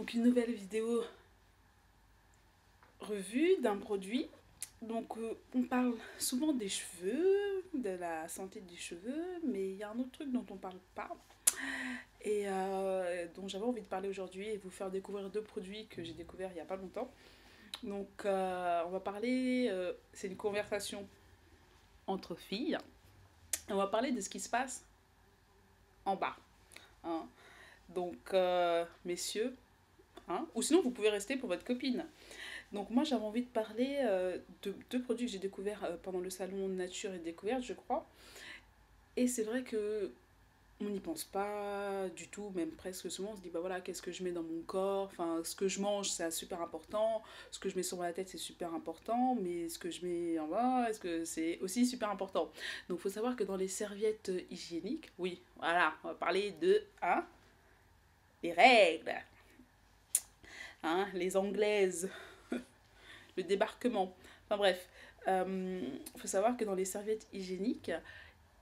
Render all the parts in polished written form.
Donc une nouvelle vidéo revue d'un produit. Donc on parle souvent des cheveux, de la santé des cheveux, mais il y a un autre truc dont on parle pas et dont j'avais envie de parler aujourd'hui et vous faire découvrir deux produits que j'ai découverts il y a pas longtemps. Donc on va parler, c'est une conversation entre filles. On va parler de ce qui se passe en bas, hein. Donc messieurs, hein, ou sinon vous pouvez rester pour votre copine. Donc moi j'avais envie de parler de deux produits que j'ai découverts pendant le salon Nature et Découverte, je crois. Et c'est vrai que on n'y pense pas du tout, même presque souvent on se dit bah voilà, qu'est-ce que je mets dans mon corps, enfin ce que je mange c'est super important, ce que je mets sur la tête c'est super important, mais ce que je mets en bas, est-ce que c'est aussi super important. Donc il faut savoir que dans les serviettes hygiéniques, oui, voilà, on va parler de hein, les règles, hein, les anglaises, le débarquement. Enfin bref, il faut savoir que dans les serviettes hygiéniques,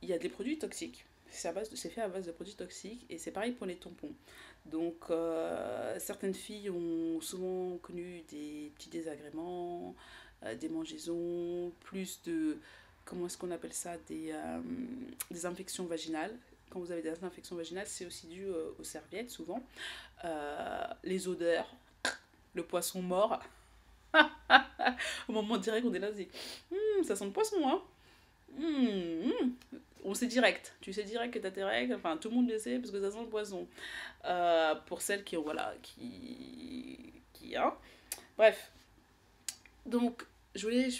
il y a des produits toxiques. C'est fait à base de produits toxiques et c'est pareil pour les tampons. Donc certaines filles ont souvent connu des petits désagréments, des mangeaisons, plus de, comment est-ce qu'on appelle ça, des infections vaginales. Quand vous avez des infections vaginales, c'est aussi dû aux serviettes souvent. Les odeurs, le poisson mort. Au moment direct, on est là, c'est ça sent le poisson, hein. On sait direct. Tu sais direct que t'as tes règles. Enfin, tout le monde le sait parce que ça sent le poisson. Pour celles qui ont, voilà, hein. Bref. Donc,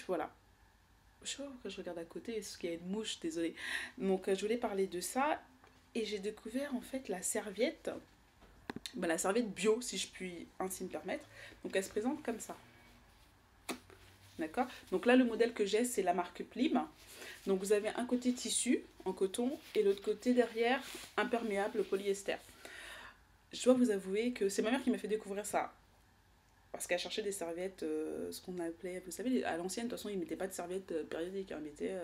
voilà. Je sais pas pourquoi je regarde à côté, parce qu'il y a une mouche, désolée. Donc, je voulais parler de ça. Et j'ai découvert, en fait, la serviette. Ben, la serviette bio, si je puis ainsi me permettre. Donc, elle se présente comme ça. D'accord. Donc là, le modèle que j'ai, c'est la marque Plim. Donc vous avez un côté tissu en coton et l'autre côté derrière imperméable polyester. Je dois vous avouer que c'est ma mère qui m'a fait découvrir ça. Parce qu'elle cherchait des serviettes, ce qu'on appelait, vous savez, à l'ancienne, de toute façon, ils ne mettaient pas de serviettes périodiques, hein, ils mettaient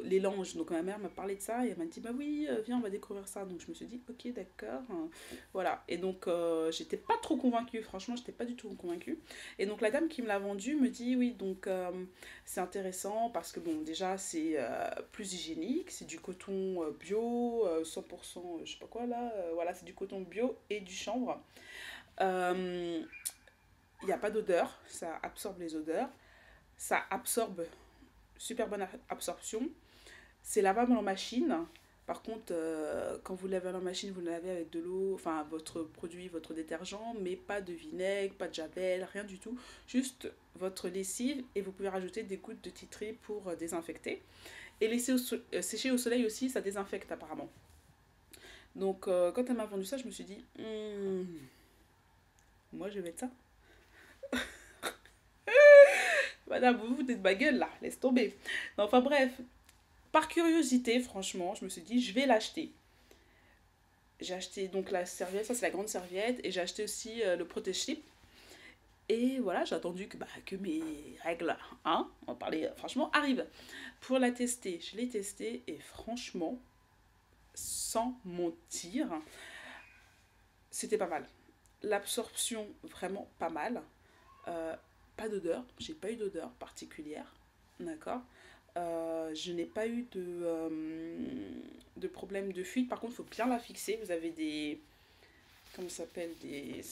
les langes. Donc ma mère m'a parlé de ça et elle m'a dit bah oui, viens, on va découvrir ça. Donc je me suis dit ok, d'accord, voilà. Et donc j'étais pas trop convaincue, franchement, j'étais pas du tout convaincue. Et donc la dame qui me l'a vendu me dit oui, donc c'est intéressant parce que bon, déjà c'est plus hygiénique, c'est du coton bio, 100%, je sais pas quoi là, voilà, c'est du coton bio et du chanvre. Il n'y a pas d'odeur, ça absorbe les odeurs, ça absorbe, super bonne absorption. C'est lavable en machine. Par contre, quand vous lavez en machine, vous le lavez avec de l'eau, enfin votre produit, votre détergent, mais pas de vinaigre, pas de javel, rien du tout. Juste votre lessive et vous pouvez rajouter des gouttes de titri pour désinfecter. Et laisser sécher au soleil aussi, ça désinfecte apparemment. Donc quand elle m'a vendu ça, je me suis dit, moi je vais mettre ça. Madame, vous vous foutez de ma gueule là, laisse tomber. Enfin bref, par curiosité, franchement, je me suis dit, je vais l'acheter. J'ai acheté donc la serviette, ça c'est la grande serviette, et j'ai acheté aussi le protège-slip. Et voilà, j'ai attendu que mes règles, hein, on va parler franchement, arrivent pour la tester. Je l'ai testée et franchement, sans mentir, c'était pas mal. L'absorption, vraiment pas mal. Euh, Pas d'odeur, j'ai pas eu d'odeur particulière, d'accord. Je n'ai pas eu de problème de fuite. Par contre, il faut bien la fixer. Vous avez des, comment ça s'appelle, des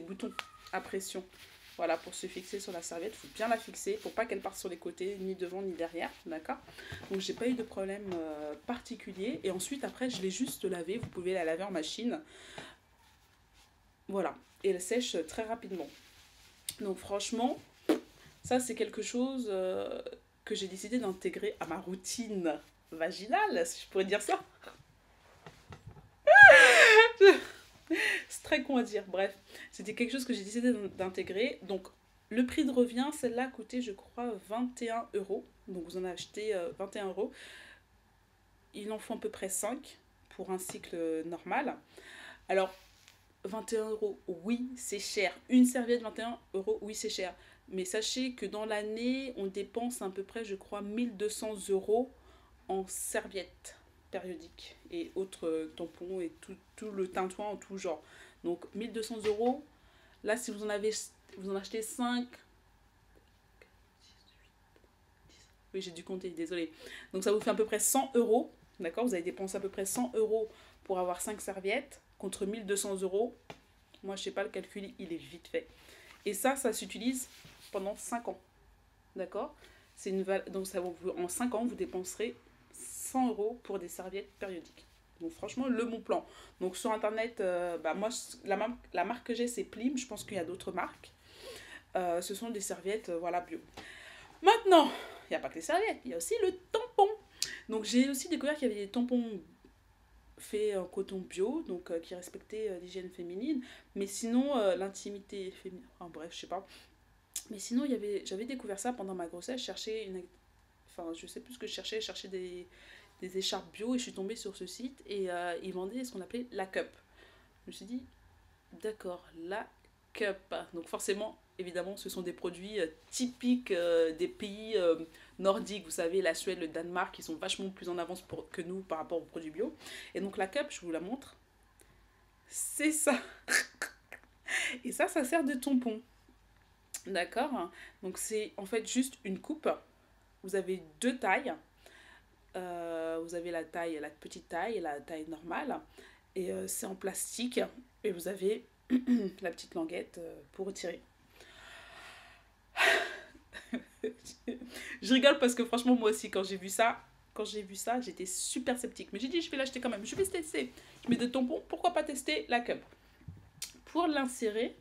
boutons à pression. Voilà, pour se fixer sur la serviette, il faut bien la fixer pour pas qu'elle parte sur les côtés, ni devant ni derrière, d'accord. Donc j'ai pas eu de problème particulier. Et ensuite après, je l'ai juste lavée. Vous pouvez la laver en machine, voilà. Et elle sèche très rapidement. Donc franchement, ça c'est quelque chose que j'ai décidé d'intégrer à ma routine vaginale, si je pourrais dire ça. C'est très con à dire, bref. C'était quelque chose que j'ai décidé d'intégrer. Donc, le prix de revient, celle-là coûtait, je crois, 21 euros. Donc, vous en avez acheté 21 euros. Il en faut à peu près 5 pour un cycle normal. Alors, 21 euros, oui, c'est cher. Une serviette, 21 euros, oui, c'est cher. Mais sachez que dans l'année, on dépense à peu près, je crois, 1200 euros en serviettes. périodiques et autres tampons et tout le tintouin en tout genre. Donc 1200 euros. Là, si vous en achetez 5. Oui, j'ai dû compter, désolé. Donc ça vous fait à peu près 100 euros. D'accord? Vous avez dépensé à peu près 100 euros pour avoir 5 serviettes contre 1200 euros. Moi, je sais pas, le calcul, il est vite fait. Et ça s'utilise pendant 5 ans. D'accord? Donc en 5 ans, vous dépenserez 100 euros pour des serviettes périodiques. Donc franchement, le bon plan. Donc sur Internet, moi, la marque que j'ai, c'est Plim. Je pense qu'il y a d'autres marques. Ce sont des serviettes voilà, bio. Maintenant, il n'y a pas que les serviettes, il y a aussi le tampon. Donc j'ai aussi découvert qu'il y avait des tampons faits en coton bio, donc qui respectaient l'hygiène féminine. Mais sinon, l'intimité féminine, enfin bref, je sais pas. Mais sinon, j'avais découvert ça pendant ma grossesse, enfin je sais plus ce que je cherchais des écharpes bio et je suis tombée sur ce site et ils vendaient ce qu'on appelait la cup. Je me suis dit, d'accord, la cup. Donc forcément, évidemment, ce sont des produits typiques des pays nordiques. Vous savez, la Suède, le Danemark, qui sont vachement plus en avance que nous par rapport aux produits bio. Et donc la cup, je vous la montre. C'est ça. Et ça sert de tampon. D'accord? Donc c'est en fait juste une coupe. Vous avez deux tailles. Vous avez la petite taille et la taille normale. Et c'est en plastique. Et vous avez la petite languette pour retirer. Je rigole parce que franchement, moi aussi, quand j'ai vu ça, j'étais super sceptique. Mais j'ai dit, je vais l'acheter quand même. Je vais tester. Je mets de tampons, pourquoi pas tester la cup? Pour l'insérer,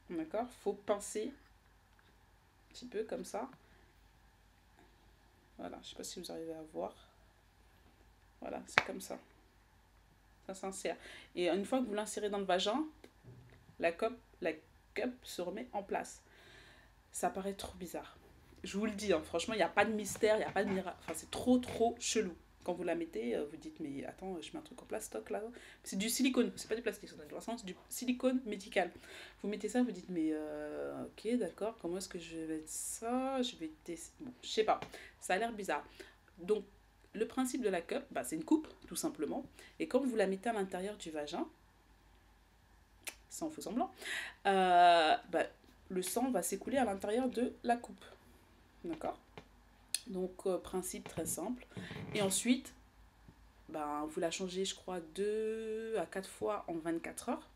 d'accord, faut pincer un petit peu comme ça. Voilà, je sais pas si vous arrivez à voir. Voilà, c'est comme ça. Ça s'insère. Et une fois que vous l'insérez dans le vagin, la cup se remet en place. Ça paraît trop bizarre. Je vous le dis, hein, franchement, il n'y a pas de mystère, il n'y a pas de miracle. Enfin, c'est trop chelou. Quand vous la mettez, vous dites, mais attends, je mets un truc en plastoc là. C'est du silicone, c'est pas du plastique, c'est du silicone médical. Vous mettez ça, vous dites, mais ok, d'accord, comment est-ce que je vais mettre ça? Je vais tester. Bon, je sais pas, ça a l'air bizarre. Donc, le principe de la cup, c'est une coupe, tout simplement. Et quand vous la mettez à l'intérieur du vagin, sans faux semblant, le sang va s'écouler à l'intérieur de la coupe. D'accord? Donc, principe très simple. Et ensuite, vous la changez, je crois, 2 à 4 fois en 24 heures.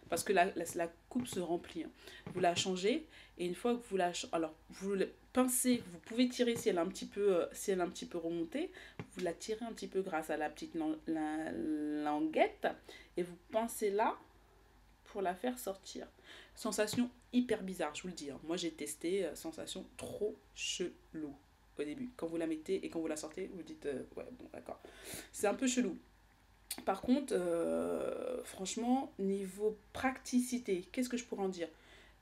Parce que la coupe se remplit. Hein. Vous la changez et une fois que vous la... Alors, vous le pincez, vous pouvez tirer si elle est un petit peu remontée. Vous la tirez un petit peu grâce à la petite languette. Et vous pincez là pour la faire sortir. Sensation hyper bizarre, je vous le dis. Hein. Moi, j'ai testé, sensation trop chelou au début. Quand vous la mettez et quand vous la sortez, vous dites, ouais, bon, d'accord. C'est un peu chelou. Par contre, franchement, niveau praticité, qu'est-ce que je pourrais en dire?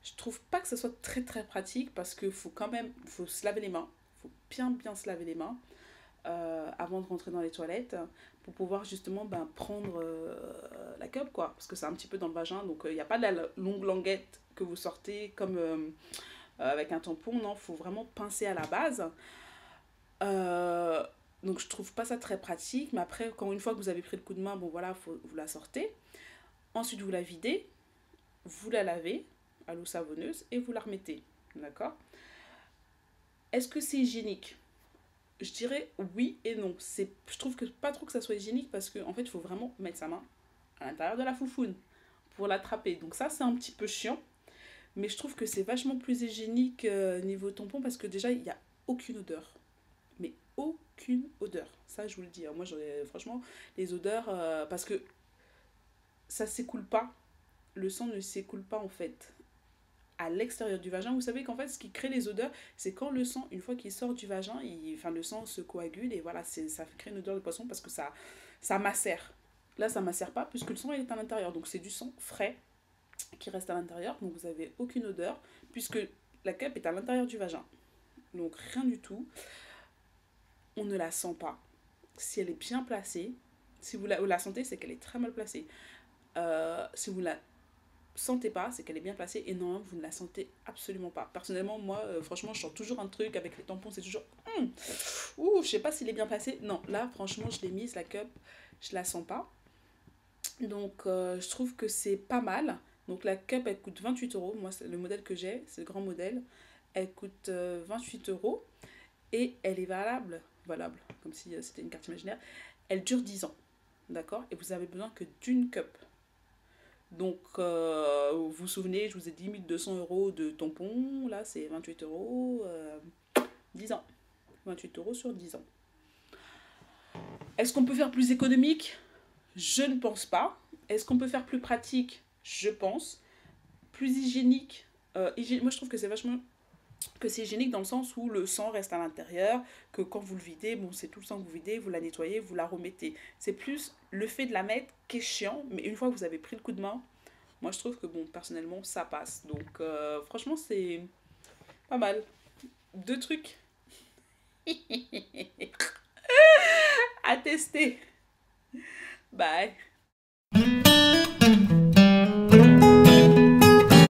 Je trouve pas que ça soit très pratique parce qu'il faut quand même, faut se laver les mains. Il faut bien se laver les mains avant de rentrer dans les toilettes pour pouvoir justement prendre la cup quoi. Parce que c'est un petit peu dans le vagin, donc il n'y a pas de la longue languette que vous sortez comme avec un tampon, non, il faut vraiment pincer à la base. Donc je trouve pas ça très pratique, mais après, une fois que vous avez pris le coup de main, bon voilà, vous la sortez. Ensuite, vous la videz, vous la lavez à l'eau savonneuse et vous la remettez. D'accord? Est-ce que c'est hygiénique? Je dirais oui et non. Je trouve que pas trop que ça soit hygiénique parce qu'en fait, il faut vraiment mettre sa main à l'intérieur de la foufoune pour l'attraper. Donc ça, c'est un petit peu chiant. Mais je trouve que c'est vachement plus hygiénique niveau tampon parce que déjà, il n'y a aucune odeur. Mais aucune odeur. Ça, je vous le dis. Hein. Moi, franchement, les odeurs, parce que ça s'écoule pas. Le sang ne s'écoule pas, en fait, à l'extérieur du vagin. Vous savez qu'en fait, ce qui crée les odeurs, c'est quand le sang, une fois qu'il sort du vagin, le sang se coagule et voilà, ça crée une odeur de poisson parce que ça macère. Là, ça macère pas puisque le sang, il est à l'intérieur. Donc, c'est du sang frais qui reste à l'intérieur. Donc, vous avez aucune odeur puisque la cup est à l'intérieur du vagin. Donc, rien du tout. On ne la sent pas. Si elle est bien placée, si vous la sentez, c'est qu'elle est très mal placée. Si vous la sentez pas, c'est qu'elle est bien placée et non, vous ne la sentez absolument pas. Personnellement, moi, franchement, je sens toujours un truc avec les tampons, c'est toujours ouh, je sais pas s'il est bien passé. Non, là, franchement, je l'ai mise, la cup, je la sens pas. Donc, je trouve que c'est pas mal. Donc, la cup, elle coûte 28 euros. Moi, c'est le modèle que j'ai, c'est le grand modèle. Elle coûte 28 euros et elle est valable, comme si c'était une carte imaginaire. Elle dure 10 ans, d'accord? Et vous avez besoin que d'une cup. Donc, vous vous souvenez, je vous ai dit 1200 € de tampons. Là, c'est 28 euros, 10 ans. 28 euros sur 10 ans. Est-ce qu'on peut faire plus économique? Je ne pense pas. Est-ce qu'on peut faire plus pratique? Je pense. Plus hygiénique? Moi, je trouve que c'est vachement que c'est hygiénique dans le sens où le sang reste à l'intérieur, que quand vous le videz, bon, c'est tout le sang que vous videz, vous la nettoyez, vous la remettez. C'est plus le fait de la mettre qui est chiant, mais une fois que vous avez pris le coup de main, moi je trouve que, bon, personnellement, ça passe. Donc, franchement, c'est pas mal. Deux trucs à tester. Bye.